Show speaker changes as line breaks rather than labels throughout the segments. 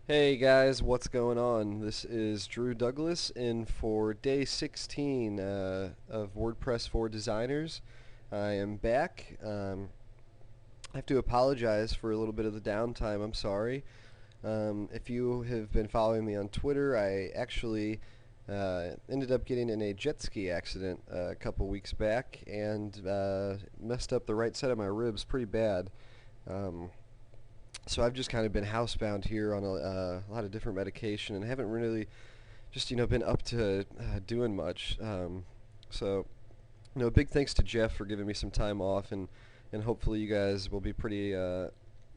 Hey guys, what's going on? This is Drew Douglas in for day 16 of WordPress for Designers. I am back. I have to apologize for a little bit of the downtime. I'm sorry. If you have been following me on Twitter, I actually ended up getting in a jet ski accident a couple weeks back and messed up the right side of my ribs pretty bad. Um, so I've just kind of been housebound here on a lot of different medication and haven't really just been up to doing much. So big thanks to Jeff for giving me some time off, and hopefully you guys will be pretty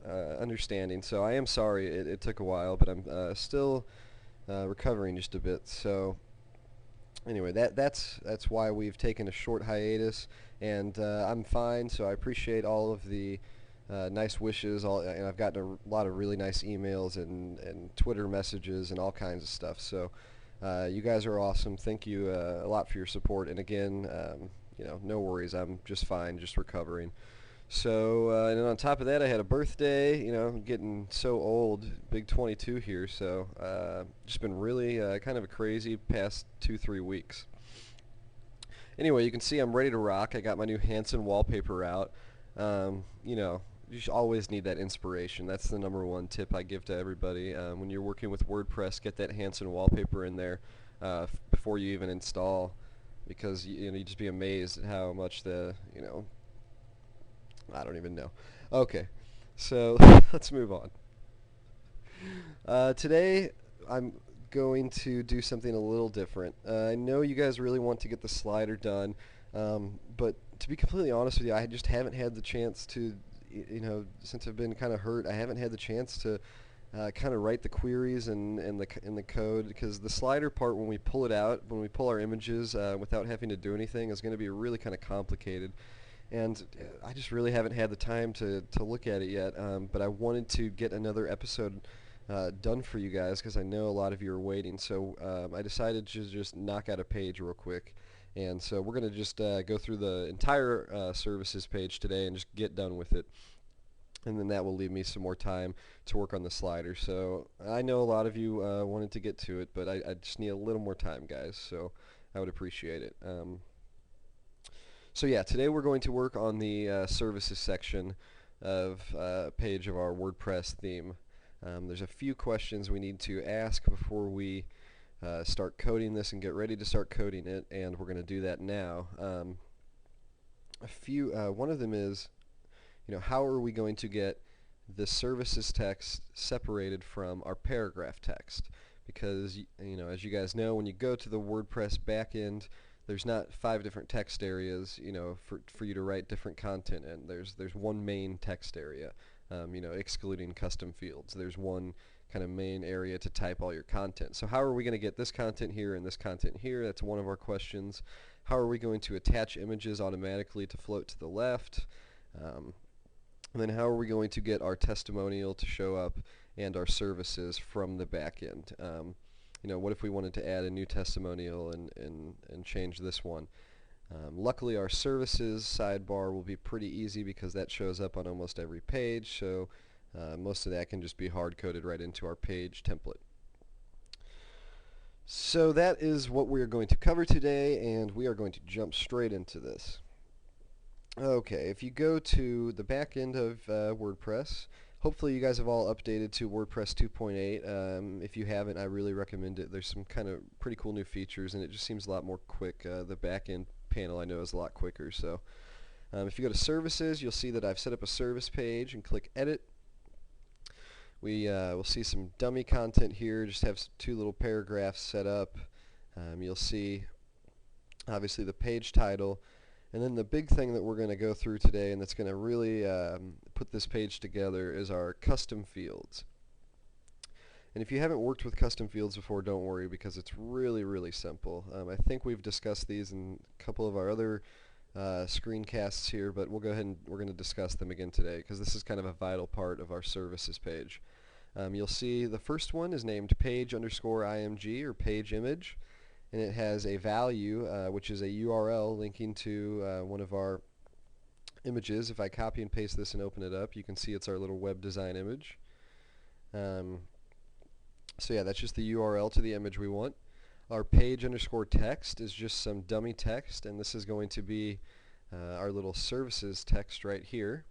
understanding. So I am sorry it took a while, but I'm still recovering just a bit. So anyway, that's why we've taken a short hiatus, and I'm fine. So I appreciate all of the nice wishes. And I've gotten a lot of really nice emails and Twitter messages and all kinds of stuff. So you guys are awesome. Thank you a lot for your support. And again, no worries. I'm just fine, just recovering. So, and then on top of that, I had a birthday. I'm getting so old, big 22 here. So, just been really kind of a crazy past 2-3 weeks. Anyway, you can see I'm ready to rock. I got my new Hanson wallpaper out. You should always need that inspiration. That's the number one tip I give to everybody. When you're working with WordPress, get that Hanson wallpaper in there before you even install, because you just be amazed at how much I don't even know. Okay, so let's move on. Today I'm going to do something a little different. I know you guys really want to get the slider done, but to be completely honest with you, I just haven't had the chance to, since I've been kind of hurt, I haven't had the chance to kind of write the queries and the code, because the slider part, when we pull it out, when we pull our images without having to do anything, is going to be really kind of complicated. And I just really haven't had the time to look at it yet, but I wanted to get another episode done for you guys because I know a lot of you are waiting. So I decided to just knock out a page real quick. And so we're going to just go through the entire services page today and just get done with it. And then that will leave me some more time to work on the slider. So I know a lot of you wanted to get to it, but I just need a little more time, guys. So I would appreciate it. So yeah, today we're going to work on the services section of page of our WordPress theme. There's a few questions we need to ask before we start coding this and get ready to start coding it, and we're going to do that now. One of them is, how are we going to get the services text separated from our paragraph text? Because as you guys know, when you go to the WordPress backend, there's not 5 different text areas, for you to write different content in. There's one main text area, excluding custom fields. There's one kind of main area to type all your content. So how are we going to get this content here and this content here? That's one of our questions. How are we going to attach images automatically to float to the left? And then how are we going to get our testimonial to show up and our services from the back end? What if we wanted to add a new testimonial and change this one? Luckily, our services sidebar will be pretty easy because that shows up on almost every page, so most of that can just be hard-coded right into our page template. So that is what we are going to cover today, and we are going to jump straight into this. Okay, if you go to the back end of WordPress, hopefully you guys have all updated to WordPress 2.8. If you haven't, I really recommend it. There's some kind of pretty cool new features, and it just seems a lot more quick. The back end panel I know is a lot quicker. So if you go to services, you'll see that I've set up a service page, and click edit. We will see some dummy content here. Just have 2 little paragraphs set up. You'll see obviously the page title. And then the big thing that we're going to go through today, and that's going to really put this page together, is our custom fields. And if you haven't worked with custom fields before, don't worry, because it's really, really simple. I think we've discussed these in a couple of our other screencasts here, but we'll go ahead and we're going to discuss them again today, because this is kind of a vital part of our services page. You'll see the first one is named page_img, or page image. And it has a value, which is a URL linking to one of our images. If I copy and paste this and open it up, you can see it's our little web design image. So yeah, that's just the URL to the image we want. Our page underscore text is just some dummy text, and this is going to be our little services text right here.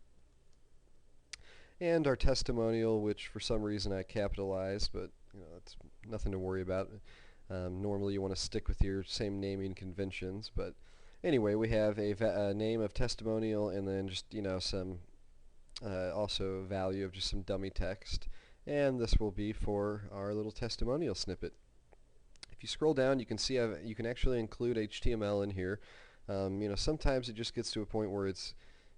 And our testimonial, which for some reason I capitalized, but it's nothing to worry about. Normally you want to stick with your same naming conventions, but anyway, we have a name of testimonial, and then just some also value of just some dummy text, and this will be for our little testimonial snippet. If you scroll down, you can see you can actually include HTML in here. Sometimes it just gets to a point where it's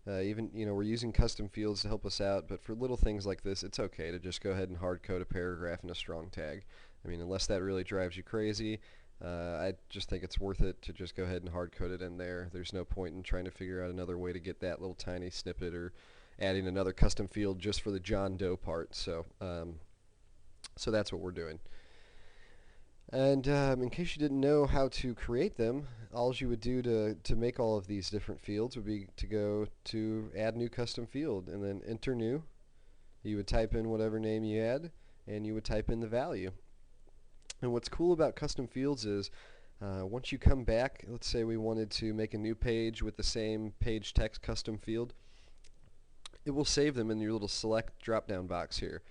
even we're using custom fields to help us out, but for little things like this, it's okay to just go ahead and hard code a paragraph and a strong tag. I mean, unless that really drives you crazy, I just think it's worth it to just go ahead and hard code it in there. There's no point in trying to figure out another way to get that little tiny snippet, or adding another custom field just for the John Doe part. So so that's what we're doing. And in case you didn't know how to create them, all you would do to make all of these different fields would be to go to add new custom field and then enter new. You would type in whatever name you had, and you would type in the value. And what's cool about custom fields is once you come back, let's say we wanted to make a new page with the same page text custom field, it will save them in your little select drop-down box here.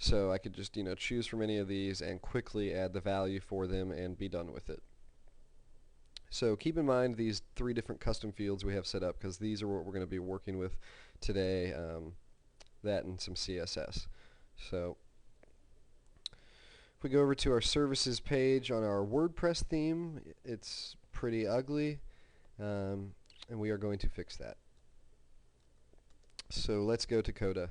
So I could just choose from any of these and quickly add the value for them and be done with it. So keep in mind these 3 different custom fields we have set up, because these are what we're going to be working with today, that and some CSS. So if we go over to our services page on our WordPress theme, it's pretty ugly, and we are going to fix that. So let's go to Coda.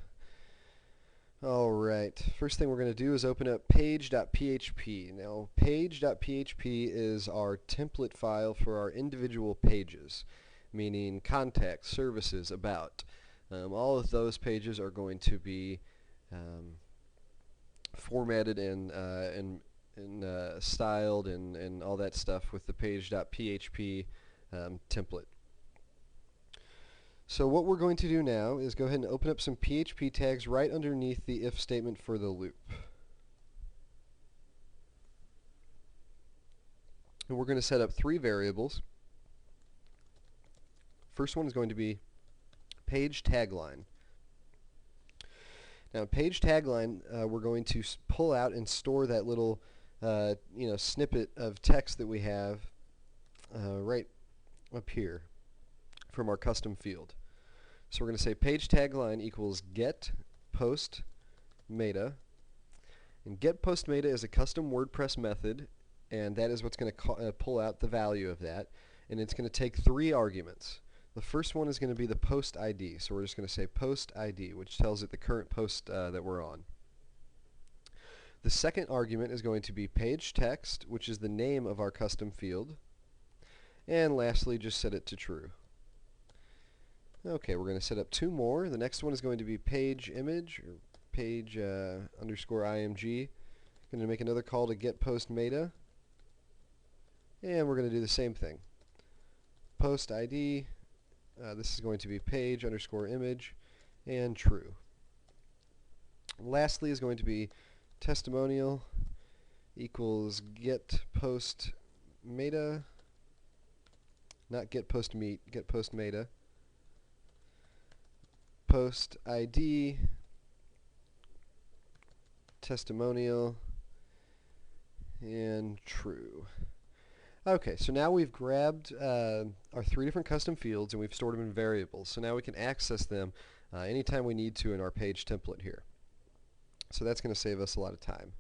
Alright, first thing we're going to do is open up page.php. Now, page.php is our template file for our individual pages, meaning contact, services, about. All of those pages are going to be formatted and styled and all that stuff with the page.php template. So what we're going to do now is go ahead and open up some PHP tags right underneath the if statement for the loop. And we're going to set up 3 variables. First one is going to be page tagline. Now page tagline, we're going to pull out and store that little snippet of text that we have right up here from our custom field. So we're going to say page tagline equals get post meta, and get post meta is a custom WordPress method, and that is what's going to pull out the value of that, and it's going to take 3 arguments. The first one is going to be the post ID, so we're just going to say post ID, which tells it the current post that we're on. The second argument is going to be page text, which is the name of our custom field, and lastly just set it to true. Okay, we're going to set up 2 more. The next one is going to be page image, or page underscore img. Going to make another call to get post meta, and we're going to do the same thing. Post ID, this is going to be page underscore image, and true. Lastly is going to be testimonial equals get post meta, not get post meet, get post meta. Post ID, testimonial, and true. Okay, so now we've grabbed our 3 different custom fields and we've stored them in variables. So now we can access them anytime we need to in our page template here. So that's going to save us a lot of time.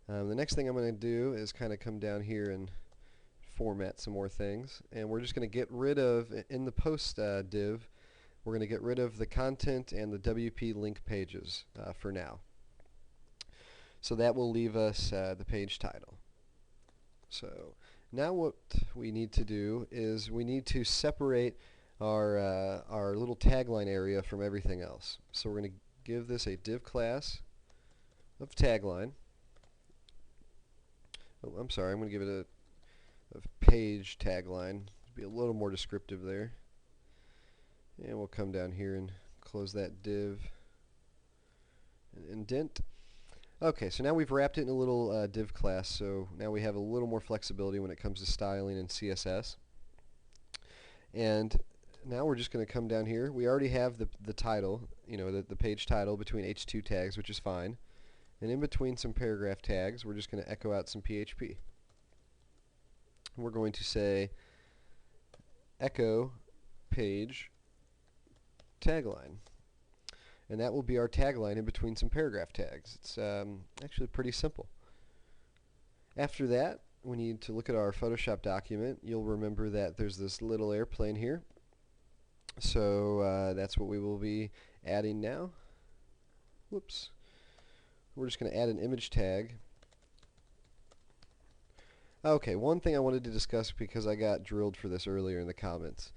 The next thing I'm going to do is kind of come down here and format some more things. And we're just going to get rid of, in the post div, we're going to get rid of the content and the WP link pages for now. So that will leave us the page title. So now what we need to do is we need to separate our little tagline area from everything else. So we're going to give this a div class of tagline. Oh, I'm sorry, I'm going to give it a page tagline. Be a little more descriptive there. And we'll come down here and close that div and indent. Okay, so now we've wrapped it in a little div class, so now we have a little more flexibility when it comes to styling in CSS. And now we're just going to come down here. We already have the title, the page title between H2 tags, which is fine. And in between some paragraph tags, we're just going to echo out some PHP. We're going to say echo page tagline. And that will be our tagline in between some paragraph tags. It's actually pretty simple. After that, we need to look at our Photoshop document. You'll remember that there's this little airplane here. So that's what we will be adding now. Whoops. We're just going to add an image tag. Okay, one thing I wanted to discuss because I got drilled for this earlier in the comments.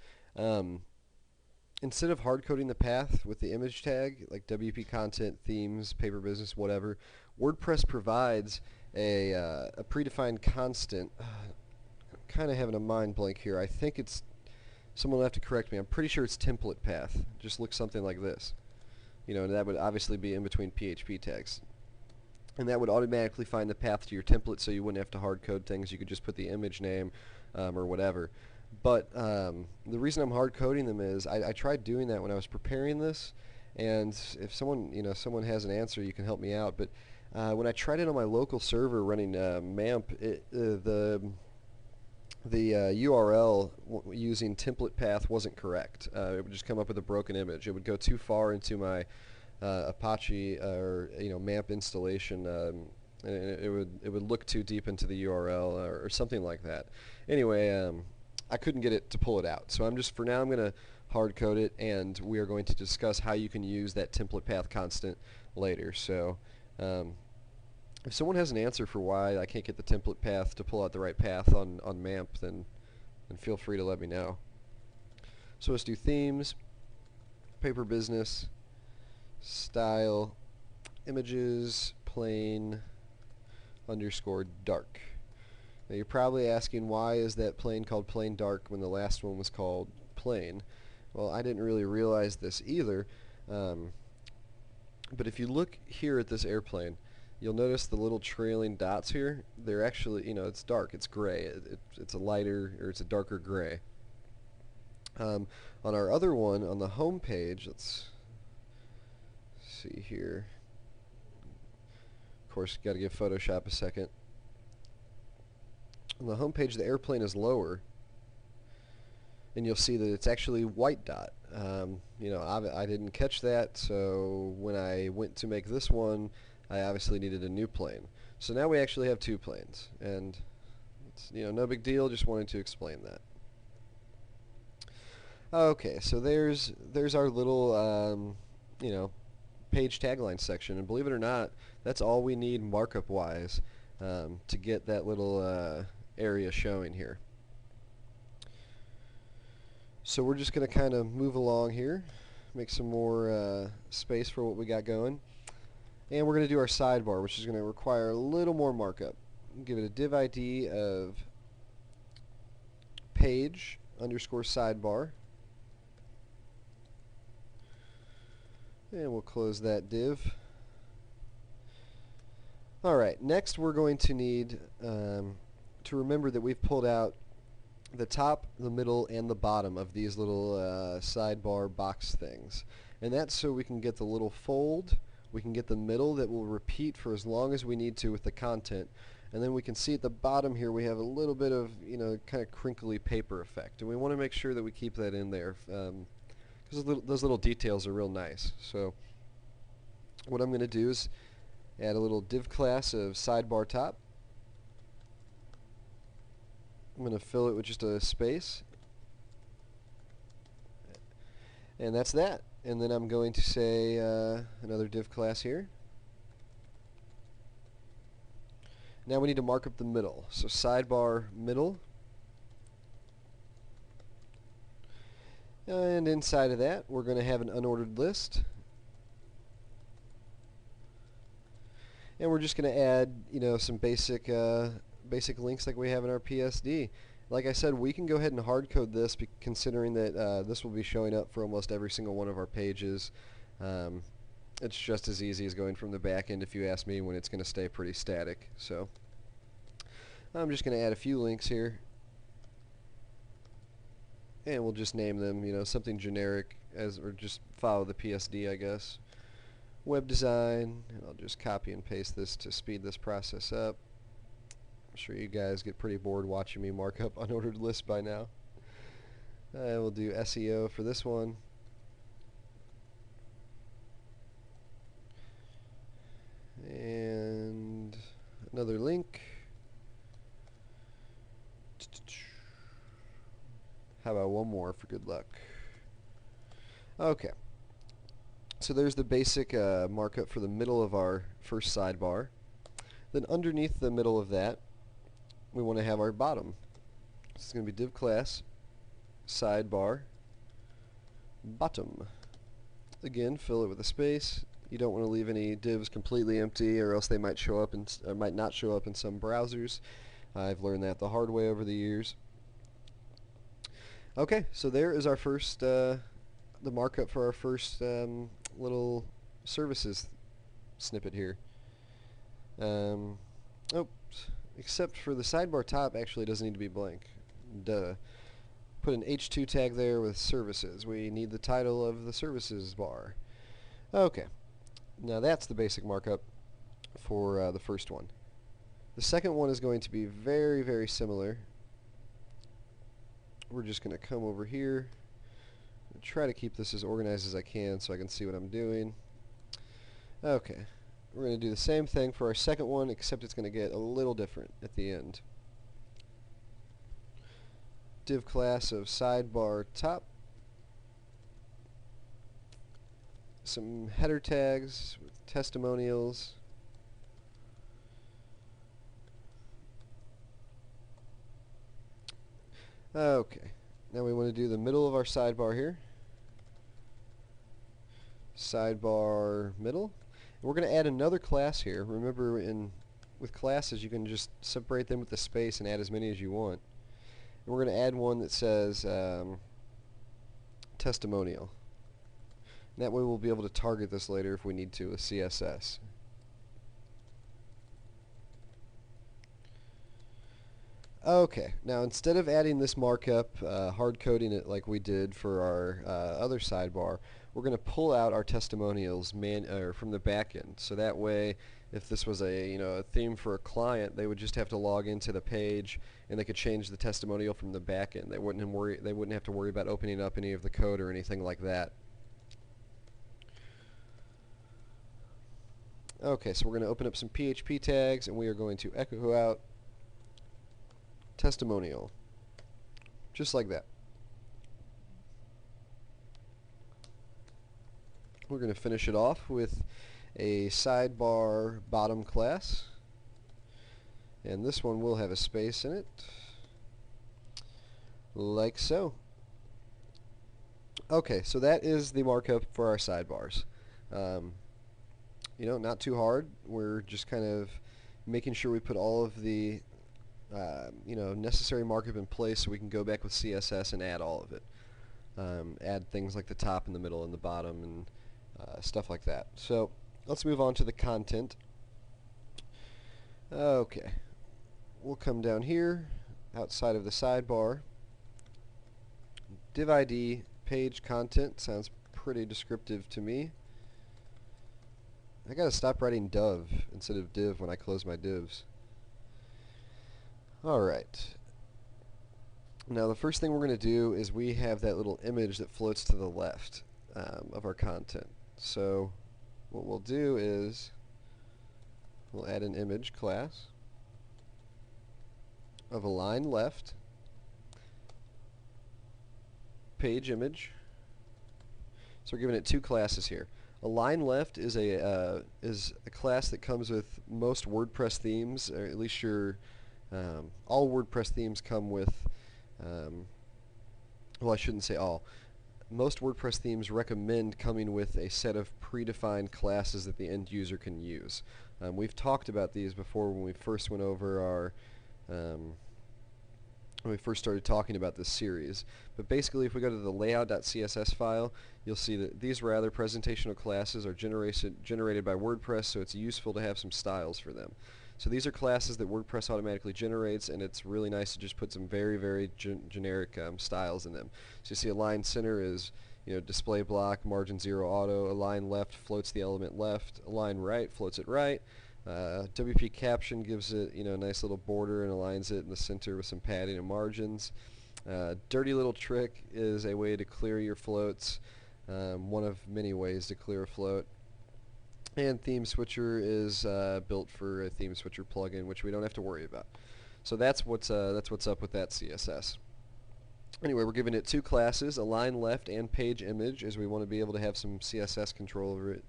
Instead of hard-coding the path with the image tag, like WP Content, Themes, Paper Business, whatever, WordPress provides a predefined constant. I'm kind of having a mind blank here. I think it's, someone will have to correct me, I'm pretty sure it's template path. It just looks something like this. And that would obviously be in between PHP tags. And that would automatically find the path to your template, so you wouldn't have to hard code things. You could just put the image name or whatever. But the reason I'm hard coding them is I tried doing that when I was preparing this, and if someone has an answer, you can help me out. But when I tried it on my local server running MAMP, the URL using template path wasn't correct. It would just come up with a broken image. It would go too far into my Apache or MAMP installation, and it would look too deep into the URL or something like that. Anyway, I couldn't get it to pull it out. So for now I'm going to hard code it, and we are going to discuss how you can use that template path constant later. So if someone has an answer for why I can't get the template path to pull out the right path on MAMP, then feel free to let me know. So let's do themes, paper business, style, images, plain underscore dark. Now you're probably asking, why is that plain called plain dark when the last one was called plain? Well, I didn't really realize this either, but if you look here at this airplane, you'll notice the little trailing dots here. They're actually, it's dark, it's gray. It's a lighter, or it's a darker gray. On our other one, on the home page, let's see here. Of course, got to give Photoshop a second. On the home page, the airplane is lower, and you'll see that it's actually white dot. I didn't catch that, so when I went to make this one, I obviously needed a new plane. So now we actually have two planes, and it's no big deal. Just wanted to explain that. Okay, so there's our little page tagline section, and believe it or not, that's all we need markup wise to get that little area showing here. So we're just going to kind of move along here, make some more space for what we got going, and we're going to do our sidebar, which is going to require a little more markup. Give it a div ID of page underscore sidebar. And we'll close that div. Alright, next we're going to need to remember that we've pulled out the top, the middle, and the bottom of these little sidebar box things. And that's so we can get the little fold, we can get the middle that will repeat for as long as we need to with the content, and then we can see at the bottom here we have a little bit of, kind of crinkly paper effect. And we want to make sure that we keep that in there. Because those little details are real nice. So what I'm going to do is add a little div class of sidebar top. I'm going to fill it with just a space. And that's that. And then I'm going to say another div class here. Now we need to mark up the middle. So sidebar middle. And inside of that, we're going to have an unordered list. And we're just going to add, some basic links like we have in our PSD. Like I said, we can go ahead and hard code this, considering that this will be showing up for almost every single one of our pages. it's just as easy as going from the back end if you ask me, when it's going to stay pretty static. So I'm just going to add a few links here, and we'll just name them, something generic, or just follow the PSD, I guess. Web design, and I'll just copy and paste this to speed this process up. I'm sure you guys get pretty bored watching me mark up unordered lists by now. We'll do SEO for this one. And another link. How about one more for good luck? Okay. So there's the basic markup for the middle of our first sidebar. Then underneath the middle of that, we want to have our bottom. This is going to be div class sidebar bottom. Again, fill it with a space. You don't want to leave any divs completely empty, or else they might show up or might not show up in some browsers. I've learned that the hard way over the years. Okay, so there is our first the markup for our first little services snippet here. Except for the sidebar top actually doesn't need to be blank. Duh. Put an H2 tag there with services. We need the title of the services bar. Okay. Now that's the basic markup for the first one. The second one is going to be very, very similar. We're just going to come over here and try to keep this as organized as I can so I can see what I'm doing. Okay. We're going to do the same thing for our second one, except it's going to get a little different at the end. Div class of sidebar top. Some header tags with testimonials. Okay. Now we want to do the middle of our sidebar here. Sidebar middle. We're going to add another class here. Remember, with classes you can just separate them with the space and add as many as you want. And we're going to add one that says testimonial. And that way we'll be able to target this later if we need to with CSS. Okay, now instead of adding this markup, hard coding it like we did for our other sidebar, we're going to pull out our testimonials from the back end. So that way, if this was a theme for a client, they would just have to log into the page and they could change the testimonial from the back end. They wouldn't have to worry about opening up any of the code or anything like that. Okay, so we're going to open up some PHP tags and we are going to echo out testimonial, just like that. We're going to finish it off with a sidebar bottom class, and this one will have a space in it, like so. Okay, so that is the markup for our sidebars. Not too hard. We're just kind of making sure we put all of the necessary markup in place so we can go back with CSS and add all of it. Add things like the top and the middle and the bottom and stuff like that. So let's move on to the content. Okay, we'll come down here outside of the sidebar. Div ID page content sounds pretty descriptive to me. I gotta stop writing dov instead of div when I close my divs. Alright. Now the first thing we're going to do is we have that little image that floats to the left of our content. So what we'll do is we'll add an image class of align left page image. So we're giving it two classes here. Align left is a class that comes with most WordPress themes, or at least all WordPress themes come with, well, I shouldn't say all. Most WordPress themes recommend coming with a set of predefined classes that the end user can use. We've talked about these before when we first went over when we first started talking about this series. But basically, if we go to the layout.css file, you'll see that these rather presentational classes are generated by WordPress, so it's useful to have some styles for them. So these are classes that WordPress automatically generates, and it's really nice to just put some very generic styles in them. So you see align center is display block, margin 0 auto, align left floats the element left, align right floats it right. WP caption gives it a nice little border and aligns it in the center with some padding and margins. Dirty little trick is a way to clear your floats, one of many ways to clear a float. And theme switcher is built for a theme switcher plugin, which we don't have to worry about. So that's what's up with that CSS. Anyway, we're giving it two classes, align left and page image, as we want to be able to have some CSS control over it.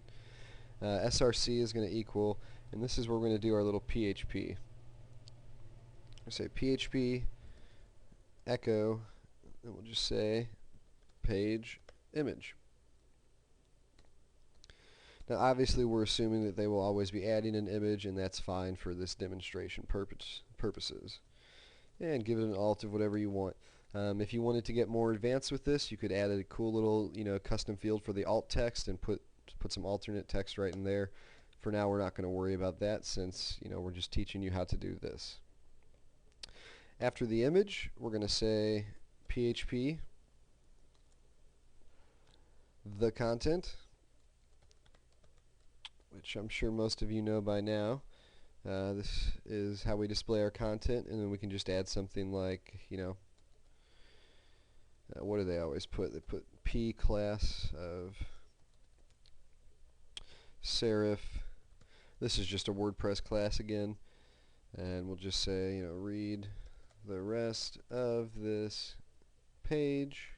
src is going to equal, and this is where we're going to do our little PHP. We'll say PHP echo, and we'll just say page image. Now obviously we're assuming that they will always be adding an image, and that's fine for this demonstration purposes. And give it an alt of whatever you want. If you wanted to get more advanced with this, you could add a cool little custom field for the alt text and put some alternate text right in there. For now, we're not going to worry about that, since we're just teaching you how to do this. After the image, we're going to say PHP the content, which I'm sure most of you know by now. This is how we display our content, and then we can just add something like, what do they always put? They put P class of serif. This is just a WordPress class again, and we'll just say, read the rest of this page.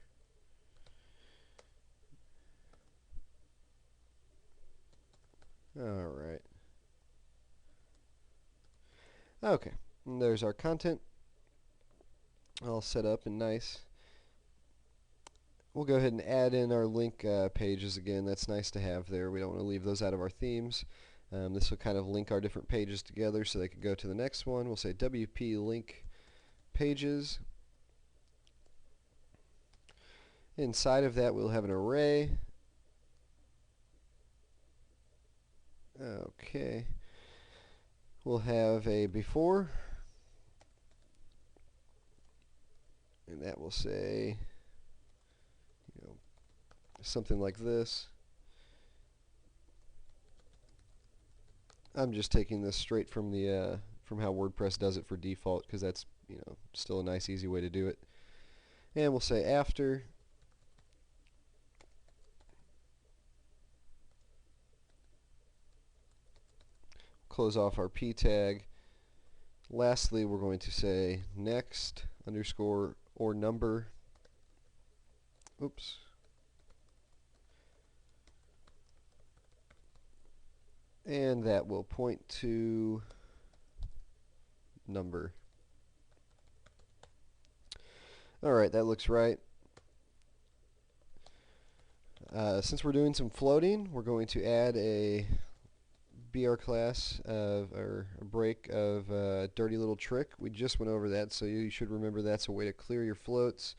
Alright. Okay, and there's our content all set up and nice. We'll go ahead and add in our link pages again. That's nice to have there. We don't want to leave those out of our themes. This will kind of link our different pages together so they could go to the next one. We'll say WP link pages. Inside of that we'll have an array. Okay. We'll have a before, and that will say something like this. I'm just taking this straight from the from how WordPress does it for default, because that's still a nice easy way to do it. And we'll say after. Close off our p tag. Lastly, we're going to say next underscore or number. Oops. And that will point to number. Alright, that looks right. Since we're doing some floating, we're going to add a BR class or a break of dirty little trick. We just went over that, so you should remember that's a way to clear your floats.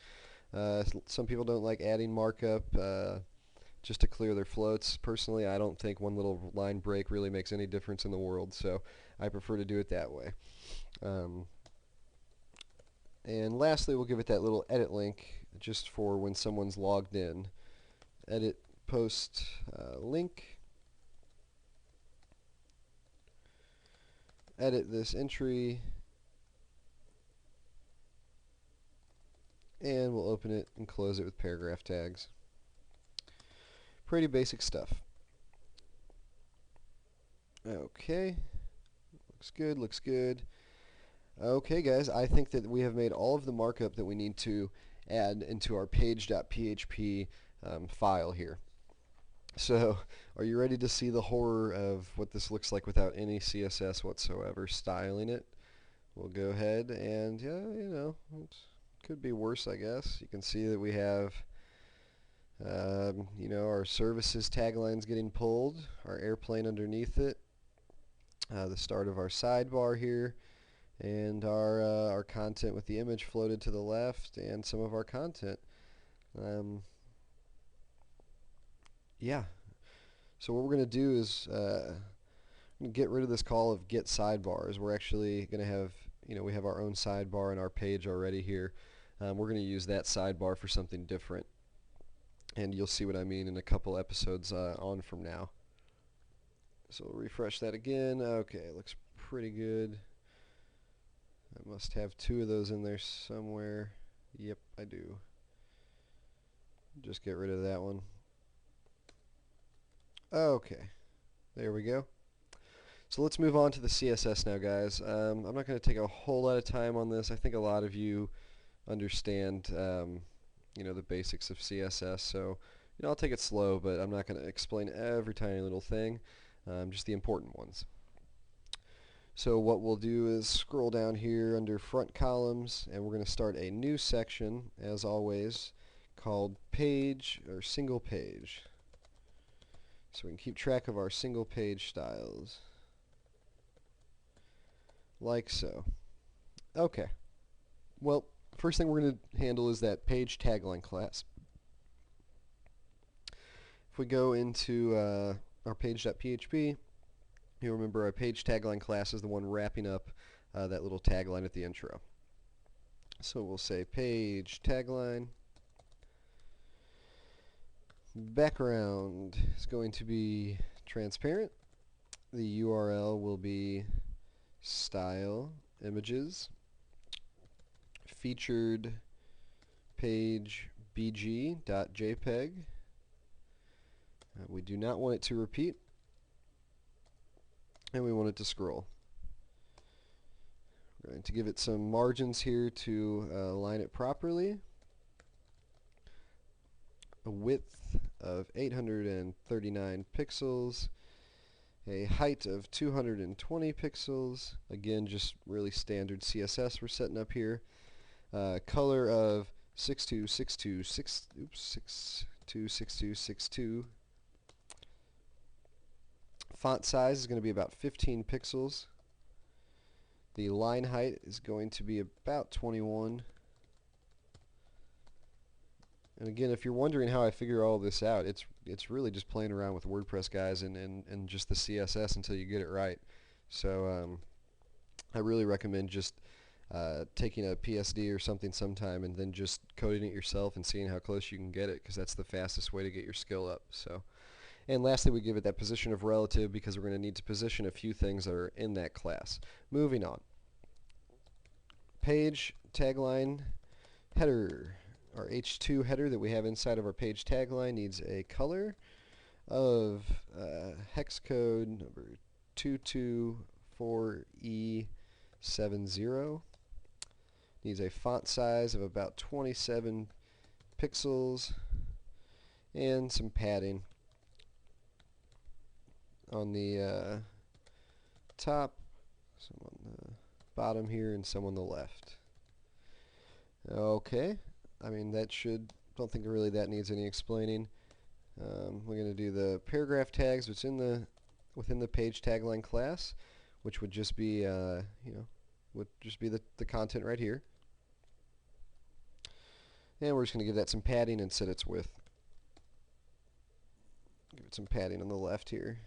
Some people don't like adding markup just to clear their floats. Personally, I don't think one little line break really makes any difference in the world, so I prefer to do it that way. And lastly, we'll give it that little edit link just for when someone's logged in. Edit post link. Edit this entry, and we'll open it and close it with paragraph tags. Pretty basic stuff. Okay, looks good, looks good. Okay guys, I think that we have made all of the markup that we need to add into our page.php file here. So, are you ready to see the horror of what this looks like without any CSS whatsoever styling it? We'll go ahead and, yeah, it could be worse, I guess. You can see that we have, our services taglines getting pulled, our airplane underneath it, the start of our sidebar here, and our content with the image floated to the left, and some of our content. Yeah. So what we're going to do is get rid of this call of get sidebars. We're actually going to have, we have our own sidebar in our page already here. We're going to use that sidebar for something different, and you'll see what I mean in a couple episodes on from now. So we'll refresh that again. Okay, looks pretty good. I must have 2 of those in there somewhere. Yep, I do. Just get rid of that one. Okay, there we go. So let's move on to the CSS now, guys. I'm not going to take a whole lot of time on this. I think a lot of you understand, the basics of CSS. So, I'll take it slow, but I'm not going to explain every tiny little thing, just the important ones. So what we'll do is scroll down here under front columns, and we're going to start a new section, as always, called page or single page. So we can keep track of our single page styles. Like so. Okay. Well, first thing we're going to handle is that page tagline class. If we go into our page.php, you'll remember our page tagline class is the one wrapping up that little tagline at the intro. So we'll say page tagline. Background is going to be transparent. The URL will be style images featured page bg.jpg. We do not want it to repeat, and we want it to scroll. We're going to give it some margins here to align it properly. A width of 839 pixels, a height of 220 pixels, again just really standard CSS we're setting up here. Color of 626262. Font size is going to be about 15 pixels. The line height is going to be about 21. And again, if you're wondering how I figure all this out, it's really just playing around with WordPress, guys, and just the CSS until you get it right. So I really recommend just taking a PSD or something sometime and then just coding it yourself and seeing how close you can get it, because that's the fastest way to get your skill up. So, and lastly, we give it that position of relative because we're going to need to position a few things that are in that class. Moving on. Page tagline header. Our H2 header that we have inside of our page tagline needs a color of hex code number 224E70. Needs a font size of about 27 pixels and some padding on the top, some on the bottom here, and some on the left. Okay. I mean, don't think really that needs any explaining. We're going to do the paragraph tags within the page tagline class, which would just be, would just be the content right here. And we're just going to give that some padding and set its width. Give it some padding on the left here.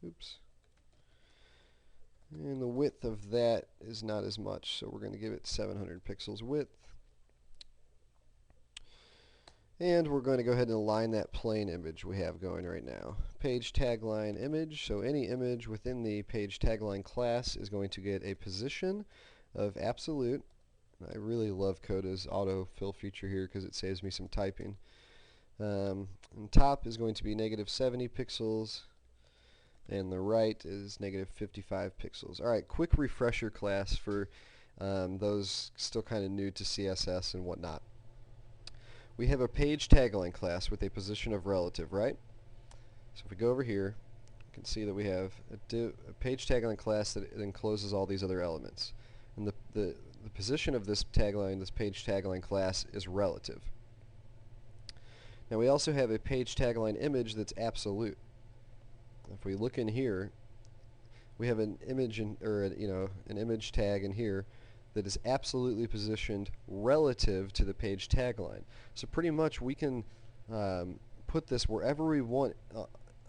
Oops. And the width of that is not as much, so we're going to give it 700 pixels width. And we're going to go ahead and align that plain image we have going right now. Page tagline image, so any image within the page tagline class is going to get a position of absolute. I really love Coda's autofill feature here because it saves me some typing. And top is going to be negative 70 pixels, and the right is negative 55 pixels. Alright, quick refresher class for those still kind of new to CSS and whatnot. We have a page tagline class with a position of relative, right? So if we go over here, you can see that we have a page tagline class that encloses all these other elements. And the position of this tagline, this page tagline class, is relative. Now we also have a page tagline image that's absolute. If we look in here, we have an image or an image tag in here that is absolutely positioned relative to the page tagline. So pretty much we can put this wherever we want,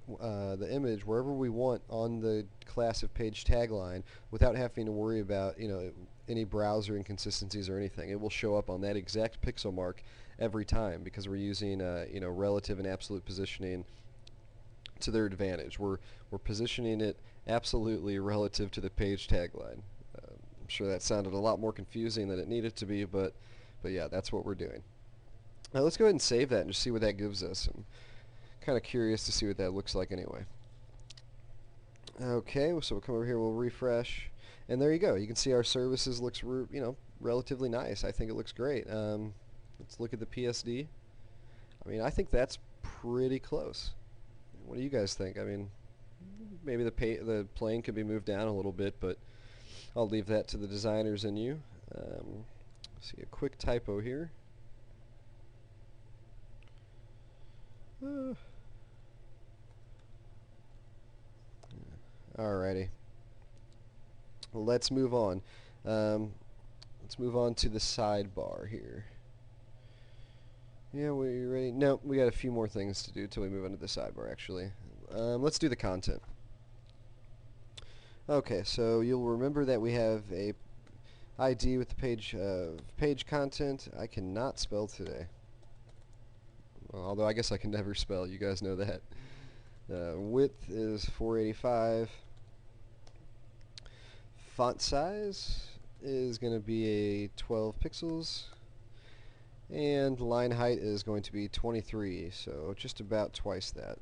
the image wherever we want on the class of page tagline without having to worry about any browser inconsistencies or anything. It will show up on that exact pixel mark every time because we're using relative and absolute positioning to their advantage. We're positioning it absolutely relative to the page tagline. I'm sure that sounded a lot more confusing than it needed to be, but yeah, that's what we're doing. Now let's go ahead and save that and just see what that gives us. I'm kind of curious to see what that looks like anyway. Okay, so we'll come over here, we'll refresh, and there you go. You can see our services looks relatively nice. I think it looks great. Let's look at the PSD. I mean, I think that's pretty close. What do you guys think? I mean, maybe the plane could be moved down a little bit, but I'll leave that to the designers and you. See a quick typo here. Alrighty. Let's move on. Let's move on to the sidebar here. Yeah, we ready? No, we got a few more things to do till we move on to the sidebar, actually. Let's do the content. Okay, so you'll remember that we have a ID with the page content. I cannot spell today. Well, although I guess I can never spell. You guys know that. Width is 485. Font size is going to be a 12 pixels. And line height is going to be 23, so just about twice that.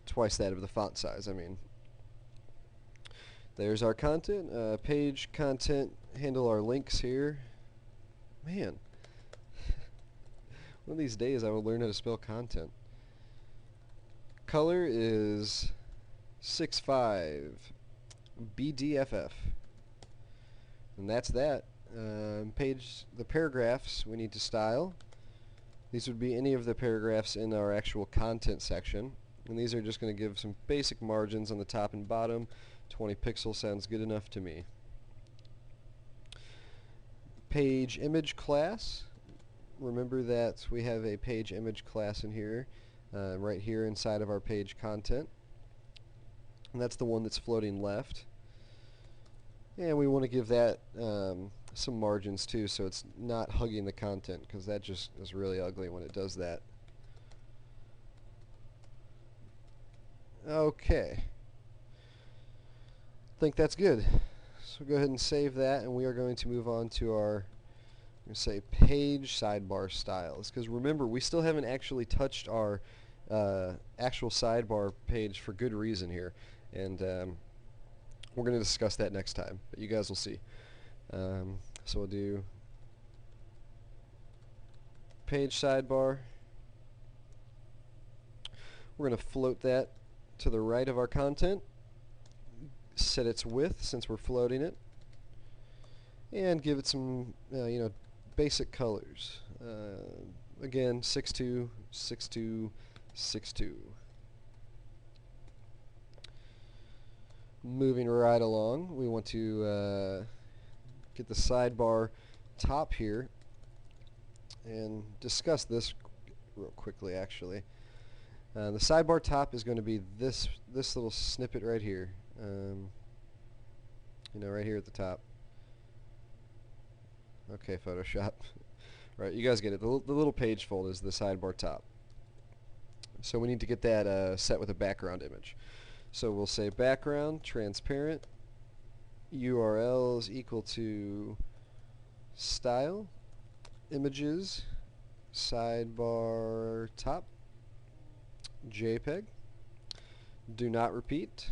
Twice that of the font size, I mean. There's our content. Page content, handle our links here. Man. One of these days I will learn how to spell content. Color is 6.5 BDFF. And that's that. The paragraphs we need to style. These would be any of the paragraphs in our actual content section. And these are just going to give some basic margins on the top and bottom. 20 pixels sounds good enough to me. Page image class. Remember that we have a page image class in here, right here inside of our page content. And that's the one that's floating left. And we want to give that some margins too, so it's not hugging the content, because that just is really ugly when it does that. Okay. I think that's good. So go ahead and save that, and we are going to move on to our, I'm going to say, page sidebar styles, because remember, we still haven't actually touched our actual sidebar page for good reason here, and we're going to discuss that next time, but you guys will see. So we'll do page sidebar. We're going to float that to the right of our content, set its width since we're floating it, and give it some basic colors. Again, 6.2, 6.2, 6.2. Moving right along, we want to get the sidebar top here and discuss this real quickly, actually. The sidebar top is going to be this little snippet right here. Right here at the top. Okay, Photoshop. Right, you guys get it. The little page fold is the sidebar top. So we need to get that set with a background image. So we'll say background, transparent, URL is equal to style, images, sidebar top, JPEG, do not repeat,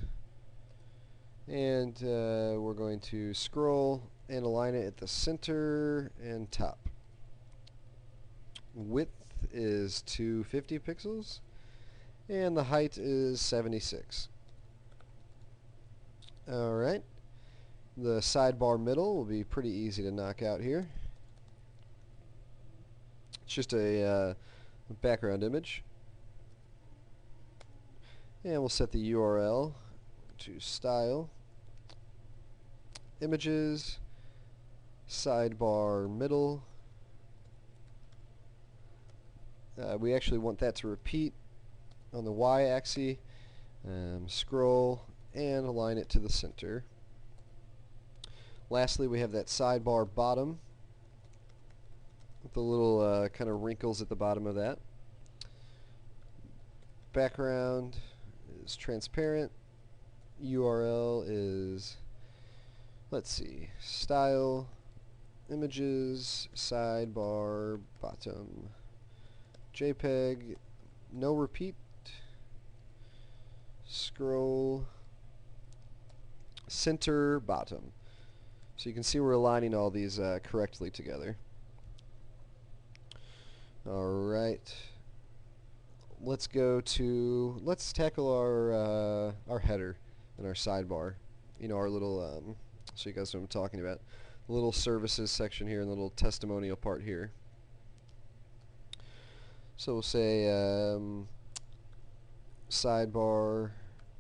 and we're going to scroll and align it at the center and top. Width is 250 pixels, and the height is 76. Alright, the sidebar middle will be pretty easy to knock out here. It's just a background image. And we'll set the URL to Style, Images, Sidebar Middle. We actually want that to repeat on the Y-axis. Scroll and align it to the center. Lastly, we have that sidebar bottom with the little kind of wrinkles at the bottom of that. Background is transparent. URL is, let's see, Style, Images, Sidebar, Bottom, JPEG, no repeat, scroll, center, bottom. So you can see we're aligning all these correctly together. Alright, let's tackle our header and our sidebar. You know, our little, so you guys know what I'm talking about. The little services section here and the little testimonial part here. So we'll say sidebar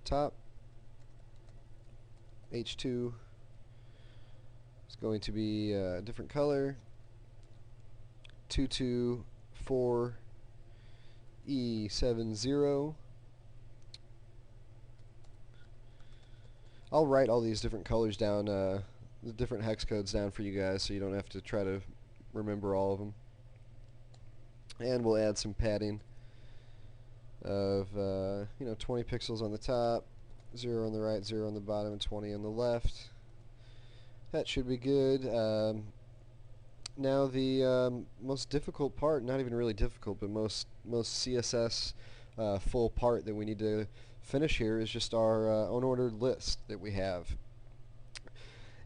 top H2 is going to be a different color, 224E70. I'll write all these different colors down, the different hex codes down for you guys, so you don't have to try to remember all of them. And we'll add some padding of 20 pixels on the top, 0 on the right, 0 on the bottom, and 20 on the left. That should be good. Now the most difficult part, not even really difficult, but most CSS full part that we need to finish here is just our unordered list that we have.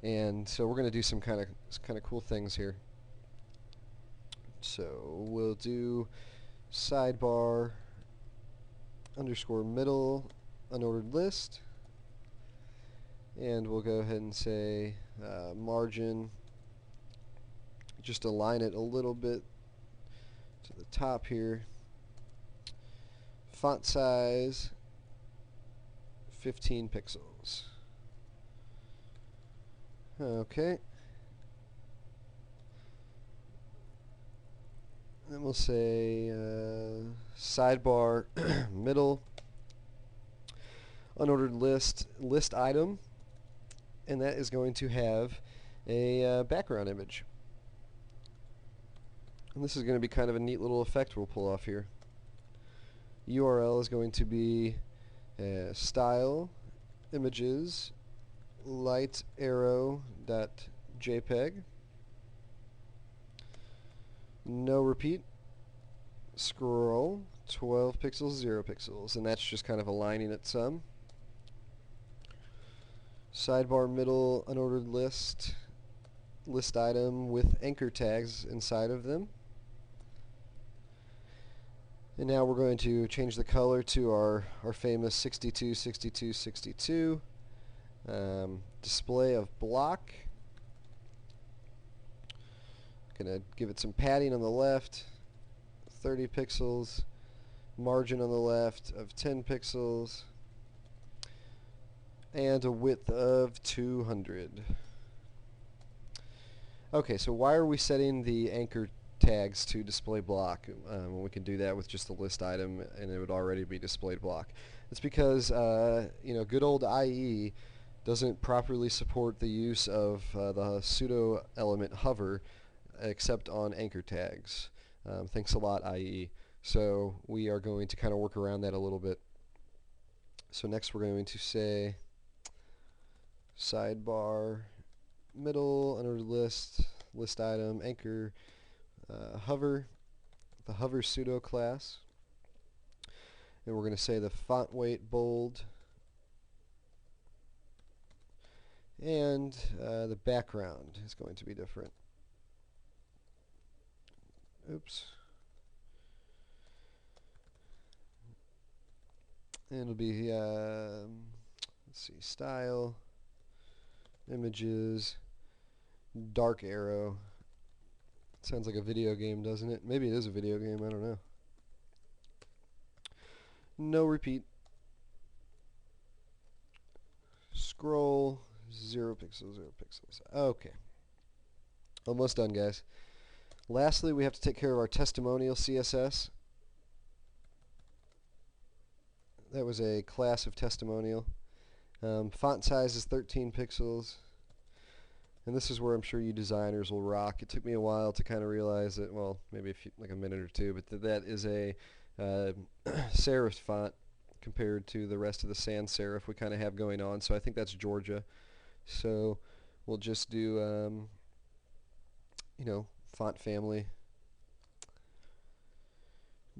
And so we're going to do some kind of cool things here. So we'll do sidebar underscore middle unordered list, and we'll go ahead and say margin, just align it a little bit to the top here. Font size 15 pixels. Okay. Then we'll say sidebar middle unordered list item, and that is going to have a background image. And this is going to be kind of a neat little effect we'll pull off here. URL is going to be style images light arrow.jpg. No repeat, scroll, 12 pixels, 0 pixels, and that's just kind of aligning it some. Sidebar middle unordered list item with anchor tags inside of them. And now we're going to change the color to our famous 62, 62, 62. Display of block. Gonna give it some padding on the left, 30 pixels, margin on the left of 10 pixels, and a width of 200. Okay, so why are we setting the anchor tags to display block when we can do that with just the list item and it would already be displayed block? It's because good old IE doesn't properly support the use of the pseudo element hover except on anchor tags. Thanks a lot, IE. So we are going to kind of work around that a little bit. So next we're going to say sidebar middle under list item anchor hover, the hover pseudo class, and we're going to say the font weight bold, and the background is going to be different. Oops. And it'll be let's see, style images dark arrow. Sounds like a video game, doesn't it? Maybe it is a video game, I don't know. No repeat. scroll, 0 pixels, 0 pixels. Okay. Almost done, guys. Lastly, we have to take care of our testimonial CSS. That was a class of testimonial. Font size is 13 pixels. And this is where I'm sure you designers will rock. It took me a while to kind of realize that, well, maybe like a minute or two, but that is a serif font compared to the rest of the sans serif we kind of have going on. So I think that's Georgia. So we'll just do, font family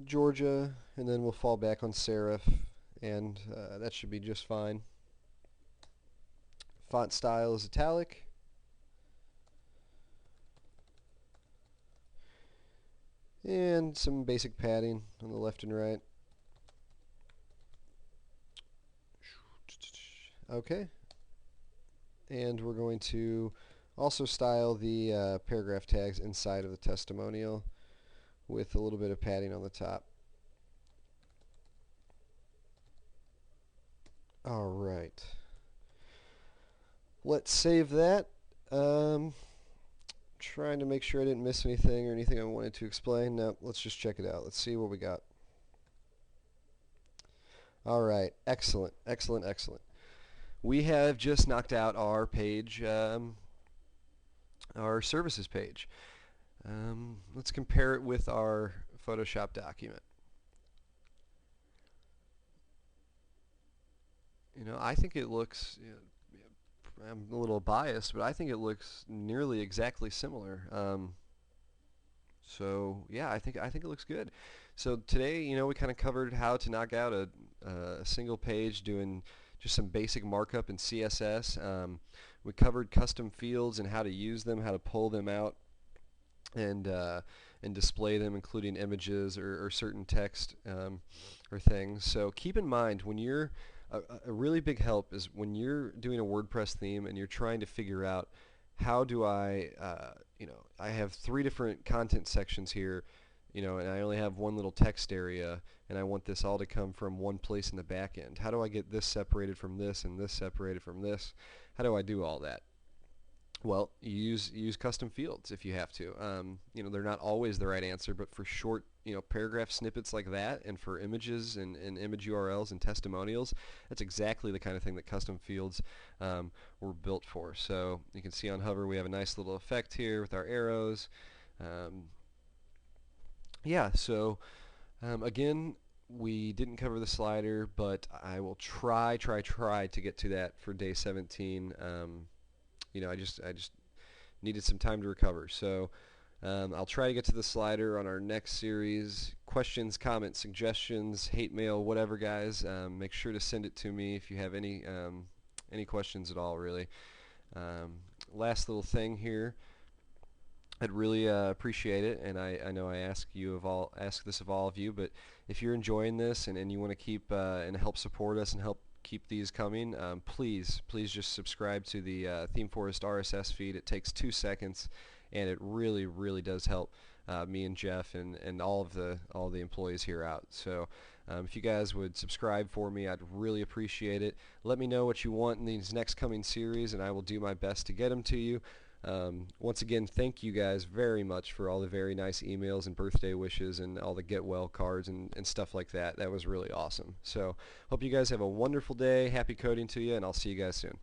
Georgia, and then we'll fall back on serif, and that should be just fine. Font style is italic. And some basic padding on the left and right. Okay. And we're going to also style the paragraph tags inside of the testimonial with a little bit of padding on the top. Alright. Let's save that. Trying to make sure I didn't miss anything or anything I wanted to explain. No, let's just check it out. Let's see what we got. Alright, excellent, excellent, excellent. We have just knocked out our page, our services page. Let's compare it with our Photoshop document. I think it looks, I'm a little biased, but I think it looks nearly exactly similar. So yeah, I think it looks good. So today, we kind of covered how to knock out a single page doing just some basic markup in CSS. We covered custom fields and how to use them, how to pull them out, and display them, including images or certain text or things. So keep in mind when you're a really big help is when you're doing a WordPress theme and you're trying to figure out how do I have 3 different content sections here, and I only have one little text area, and I want this all to come from one place in the back end. How do I get this separated from this and this separated from this? How do I do all that? Well, you use custom fields if you have to. They're not always the right answer, but for short, paragraph snippets like that, and for images and image URLs and testimonials, that's exactly the kind of thing that custom fields were built for. So you can see on Hover we have a nice little effect here with our arrows. Yeah, so again, we didn't cover the slider, but I will try to get to that for day 17. I just needed some time to recover. So I'll try to get to the slider on our next series. Questions, comments, suggestions, hate mail, whatever, guys. Make sure to send it to me if you have any questions at all, really. Last little thing here. I'd really appreciate it, and I know I ask this of all of you, but if you're enjoying this and you want to keep and help support us and help keep these coming, please just subscribe to the ThemeForest RSS feed. It takes 2 seconds, and it really does help me and Jeff and all the employees here out. So if you guys would subscribe for me, I'd really appreciate it. Let me know what you want in these next coming series, and I will do my best to get them to you. Once again, thank you guys very much for all the very nice emails and birthday wishes and all the get well cards and stuff like that. That was really awesome. So hope you guys have a wonderful day. Happy coding to you, and I'll see you guys soon.